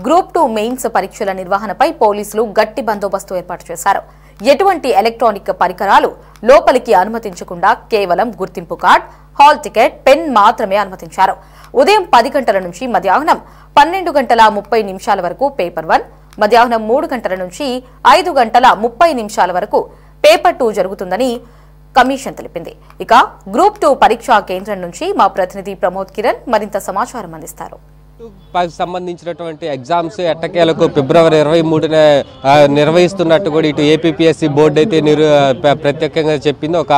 Group 2 mains పరీక్షల నిర్వహణపై పోలీసులు గట్టి బందోబస్తు ఏర్పాటు చేశారు. ఎటువంటి ఎలక్ట్రానిక్ పరికరాలు లోపలికి అనుమతించకుండా కేవలం గుర్తింపు కార్డ్, హాల్ టికెట్, పెన్ మాత్రమే అనుమతించారు. ఉదయం 10 గంటల నుంచి మధ్యాహ్నం 12 గంటల 30 నిమిషాల వరకు పేపర్ 1, మధ్యాహ్నం 3 గంటల నుంచి 5 గంటల 30 నిమిషాల వరకు పేపర్ 2 జరుగుతుందని కమిషన్ తెలిపింది. ఇక గ్రూప్ 2 పరీక్షా కేంద్రం నుంచి మా ప్రతినిధి ప్రమోద్ కిరణ్ మరింత సమాచారం అందిస్తారు. సంబంధించినటువంటి ఎగ్జామ్స్ ఎట్టకేలకు ఫిబ్రవరి 23న నిర్వహిస్తున్నట్టు కూడా ఇటు ఏపీపీఎస్సీ బోర్డు అయితే ప్రత్యేకంగా చెప్పింది ఒక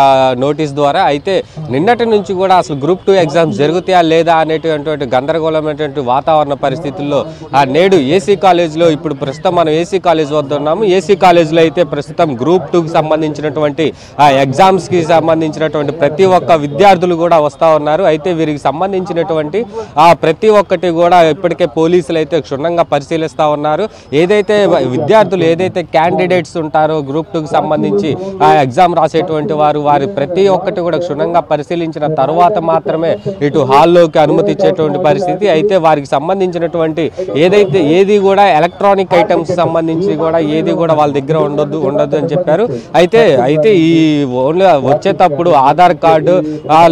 నోటీస్ ద్వారా. అయితే నిన్నటి నుంచి కూడా అసలు గ్రూప్ 2 ఎగ్జామ్స్ జరుగుతాయా లేదా అనేటువంటి గందరగోళమైనటువంటి వాతావరణ పరిస్థితుల్లో నేడు ఏసీ కాలేజ్లో ఇప్పుడు ప్రస్తుతం మనం ఏసీ కాలేజ్ వద్ద ఉన్నాము. ఏసీ కాలేజ్లో అయితే ప్రస్తుతం గ్రూప్ 2కి సంబంధించినటువంటి ఎగ్జామ్స్కి సంబంధించినటువంటి ప్రతి ఒక్క విద్యార్థులు కూడా వస్తూ ఉన్నారు. అయితే వీరికి సంబంధించినటువంటి ప్రతి ఒక్కటి కూడా ఇప్పటికే పోలీసులు అయితే క్షుణ్ణంగా పరిశీలిస్తూ ఉన్నారు. ఏదైతే విద్యార్థులు ఏదైతే క్యాండిడేట్స్ ఉంటారో గ్రూప్ 2కి సంబంధించి ఎగ్జామ్ రాసేటువంటి వారి ప్రతి ఒక్కటి కూడా క్షుణ్ణంగా పరిశీలించిన తర్వాత మాత్రమే ఇటు హాల్లోకి అనుమతి ఇచ్చేటువంటి పరిస్థితి. అయితే వారికి సంబంధించినటువంటి ఏది కూడా ఎలక్ట్రానిక్ ఐటమ్స్ సంబంధించి కూడా ఏది కూడా వాళ్ళ దగ్గర ఉండొద్దు అని చెప్పారు. అయితే ఈ ఓన్లీ వచ్చేటప్పుడు ఆధార్ కార్డు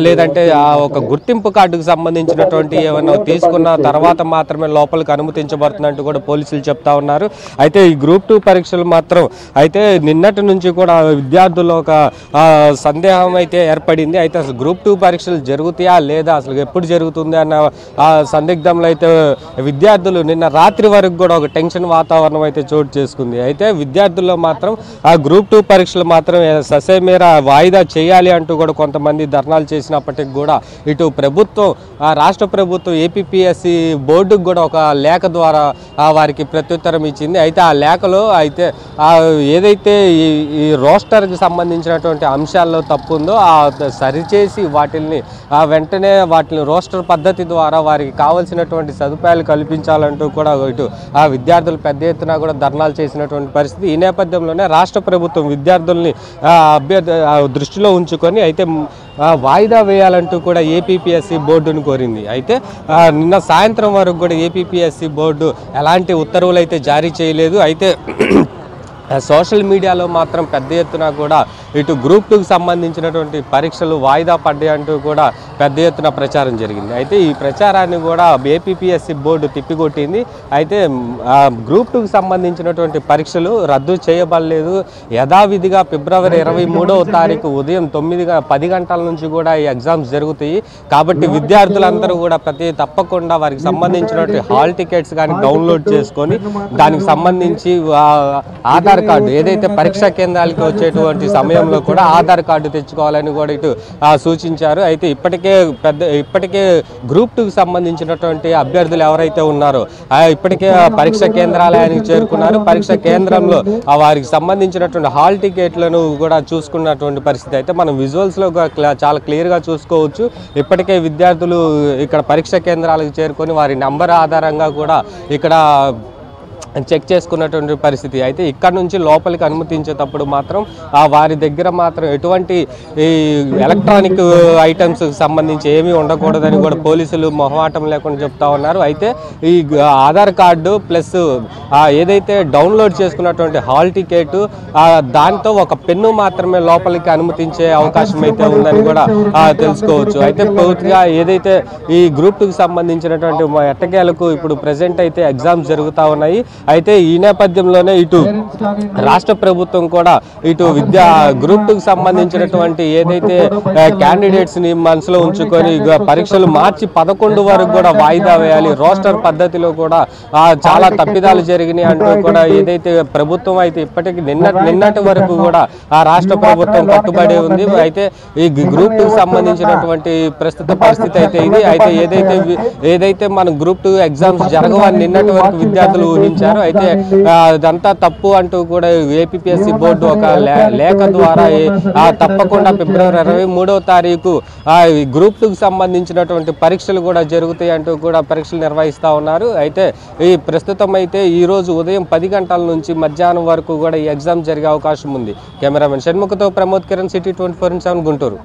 లేదంటే ఒక గుర్తింపు కార్డుకు సంబంధించినటువంటి ఏమైనా తీసుకున్న తర్వాత మాత్రమే లోపలికి అనుమతించబడుతున్నట్టు కూడా పోలీసులు చెప్తా ఉన్నారు. అయితే ఈ గ్రూప్ 2 పరీక్షలు మాత్రం అయితే నిన్నటి నుంచి కూడా విద్యార్థుల్లో ఒక సందేహం అయితే ఏర్పడింది. అయితే అసలు గ్రూప్ 2 పరీక్షలు జరుగుతాయా లేదా, అసలు ఎప్పుడు జరుగుతుంది అన్న సందిగ్ధంలో అయితే విద్యార్థులు నిన్న రాత్రి వరకు కూడా ఒక టెన్షన్ వాతావరణం అయితే చోటు చేసుకుంది. అయితే విద్యార్థుల్లో మాత్రం ఆ గ్రూప్ 2 పరీక్షలు మాత్రం ససేమేర వాయిదా చేయాలి అంటూ కూడా కొంతమంది ధర్నాలు చేసినప్పటికీ కూడా ఇటు ప్రభుత్వం రాష్ట్ర ప్రభుత్వం ఏపీపీఎస్సీ బోర్డుకు కూడా ఒక లేఖ ద్వారా వారికి ప్రత్యుత్తరం ఇచ్చింది. అయితే ఆ లేఖలో అయితే ఏదైతే ఈ రోస్టర్కి సంబంధించినటువంటి అంశాల్లో తప్పు ఉందో సరిచేసి వెంటనే వాటిని రోస్టర్ పద్ధతి ద్వారా వారికి కావాల్సినటువంటి సదుపాయాలు కల్పించాలంటూ కూడా ఇటు విద్యార్థులు పెద్ద ఎత్తున కూడా ధర్నాలు చేసినటువంటి పరిస్థితి. ఈ నేపథ్యంలోనే రాష్ట్ర ప్రభుత్వం విద్యార్థుల్ని దృష్టిలో ఉంచుకొని అయితే వాయిదా వేయాలంటూ కూడా ఏపీపీఎస్సీ బోర్డును కోరింది. అయితే నిన్న సాయంత్రం వరకు కూడా ఏపీపీఎస్సీ బోర్డు ఎలాంటి ఉత్తర్వులు అయితే జారీ చేయలేదు. అయితే సోషల్ మీడియాలో మాత్రం పెద్ద ఎత్తున కూడా ఇటు గ్రూప్ 2కి సంబంధించినటువంటి పరీక్షలు వాయిదా పడ్డాయి అంటూ కూడా పెద్ద ఎత్తున ప్రచారం జరిగింది. అయితే ఈ ప్రచారాన్ని కూడా ఏపీపీఎస్సీ బోర్డు తిప్పికొట్టింది. అయితే గ్రూప్ 2కి సంబంధించినటువంటి పరీక్షలు రద్దు చేయబడలేదు. యథావిధిగా ఫిబ్రవరి 23వ తారీఖు ఉదయం 10 గంటల నుంచి కూడా ఈ ఎగ్జామ్స్ జరుగుతాయి. కాబట్టి విద్యార్థులందరూ కూడా తప్పకుండా వారికి సంబంధించినటువంటి హాల్ టికెట్స్ కానీ డౌన్లోడ్ చేసుకొని దానికి సంబంధించి ఆధార్ కార్డు ఏదైతే పరీక్షా కేంద్రాలకి వచ్చేటువంటి సమయంలో కూడా ఆధార్ కార్డు తెచ్చుకోవాలని కూడా ఇటు సూచించారు. అయితే ఇప్పటికే గ్రూప్ 2కి సంబంధించినటువంటి అభ్యర్థులు ఎవరైతే ఉన్నారో ఇప్పటికే పరీక్షా కేంద్రాలయానికి చేరుకున్నారు. పరీక్షా కేంద్రంలో వారికి సంబంధించినటువంటి హాల్ టికెట్లను కూడా చూసుకున్నటువంటి పరిస్థితి అయితే మనం విజువల్స్లో చాలా క్లియర్గా చూసుకోవచ్చు. ఇప్పటికే విద్యార్థులు ఇక్కడ పరీక్షా కేంద్రాలకు చేరుకొని వారి నంబర్ ఆధారంగా కూడా ఇక్కడ చెక్ చేసుకున్నటువంటి పరిస్థితి. అయితే ఇక్కడ నుంచి లోపలికి అనుమతించేటప్పుడు మాత్రం వారి దగ్గర మాత్రం ఎటువంటి ఈ ఎలక్ట్రానిక్ ఐటమ్స్ సంబంధించి ఏమీ ఉండకూడదని కూడా పోలీసులు మొహమాటం లేకుండా చెప్తా ఉన్నారు. అయితే ఈ ఆధార్ కార్డు ప్లస్ ఏదైతే డౌన్లోడ్ చేసుకున్నటువంటి హాల్ టికెట్ దాంతో ఒక పెన్ను మాత్రమే లోపలికి అనుమతించే అవకాశం అయితే ఉందని కూడా తెలుసుకోవచ్చు. అయితే పూర్తిగా ఏదైతే ఈ గ్రూప్ 2కి సంబంధించినటువంటి ఎట్టకేలకు ఇప్పుడు ప్రజెంట్ అయితే ఎగ్జామ్స్ జరుగుతూ ఉన్నాయి. అయితే ఈ నేపథ్యంలోనే ఇటు రాష్ట్ర ప్రభుత్వం కూడా ఇటు గ్రూప్ 2కి సంబంధించినటువంటి ఏదైతే క్యాండిడేట్స్ ని మనసులో ఉంచుకొని పరీక్షలు మార్చి 11 వరకు కూడా వాయిదా వేయాలి. రోస్టర్ పద్ధతిలో కూడా చాలా తప్పిదాలు జరిగినాయి అంటూ కూడా ఏదైతే ప్రభుత్వం అయితే ఇప్పటికీ నిన్నటి వరకు కూడా రాష్ట్ర ప్రభుత్వం కట్టుబడి ఉంది. అయితే ఈ గ్రూప్ 2కి సంబంధించినటువంటి ప్రస్తుత పరిస్థితి అయితే ఇది. అయితే ఏదైతే మన గ్రూప్ 2 ఎగ్జామ్స్ జరగవని నిన్నటి వరకు విద్యార్థులు ఊహించారు. అయితే అదంతా తప్పు అంటూ కూడా ఏపీపీఎస్సీ బోర్డు ఒక లేఖ ద్వారా తప్పకుండా ఫిబ్రవరి 23వ తారీఖు గ్రూప్ 2కి సంబంధించినటువంటి పరీక్షలు కూడా జరుగుతాయి అంటూ కూడా పరీక్షలు నిర్వహిస్తూ ఉన్నారు. అయితే ఈ ప్రస్తుతం అయితే ఈరోజు ఉదయం 10 గంటల నుంచి మధ్యాహ్నం వరకు కూడా ఈ ఎగ్జామ్ జరిగే అవకాశం ఉంది. కెమెరామెన్ షణ్ముఖతో ప్రమోద్ కిరణ్, సిటీ 24/7 గుంటూరు.